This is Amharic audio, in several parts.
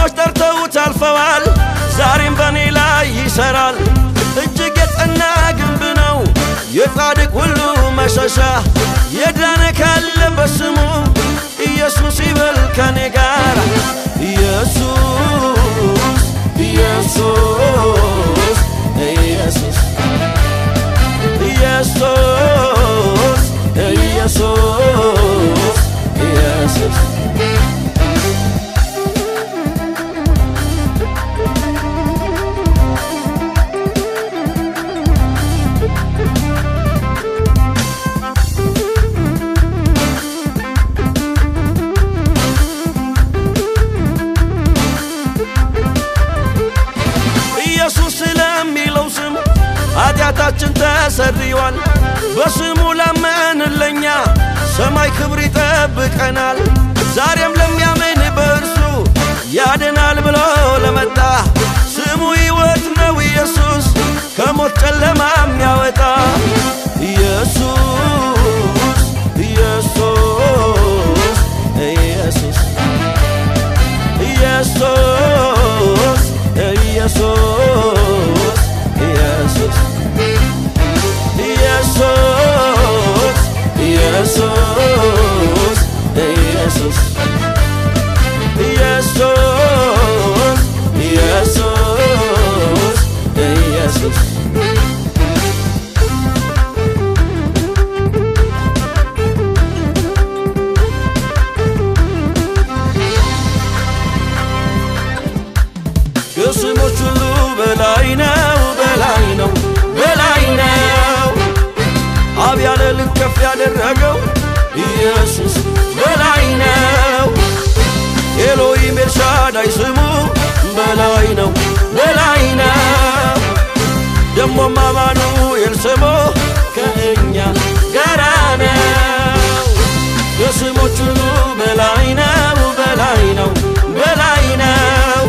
ብዙዎች ጠርተውት አልፈዋል ዛሬም በኔ ላይ ይሰራል እጅግ የጸና ግንብ ነው የጻድቅ ሁሉ መሸሻ የዳነ ካለ በስሙ ኢየሱስ ይበል ከኔ ጋር ኢየሱስ ኢየሱስ ኢየሱስ ኢየሱስ ኢየሱስ ኢየሱስ ኃጢአታችን ተሰርዮአል በስሙ ላመን ለኛ ሰማይ ክብር ይጠብቀናል ዛሬም ለሚያምን በእርሱ ያድናል ብሎ ለመጣ ስሙ ሕይወት ነው ኢየሱስ ከሞት ጨለማ የሚያወጣ ኢየሱስ ኢየሱስ ኢየሱስ ኢየሱስ ኢየሱስ ኢየሱስ ኢየሱስ ኢየሱስ ኢየሱስ ኢየሱስ ኢየሱስ ከስሞች ሁሉ በላይ ነው በላይ ነው በላይ ነው አብ ያለ ልክ ከፍ ያደረገው ኢየሱስ በላይ ነው ኤሎሂም ኤልሻዳይ ስሙ በላይ ነው በላይ ነው ደሞም አማኑኤል ስሙ ከእኛ ጋር ነው ከስሞች ሁሉ በላይ ነው በላይ ነው በላይ ነው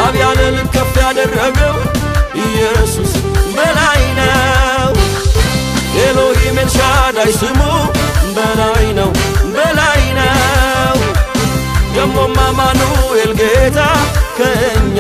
አብ ያለ ልክ ከፍ ያደረገው ኢየሱስ በላይ ነው ኤሎሂም ኤልሻዳይ ስሙ በላይ ነው በላይ ነው ደሞም አማኑኤል ጌታ ከእኛ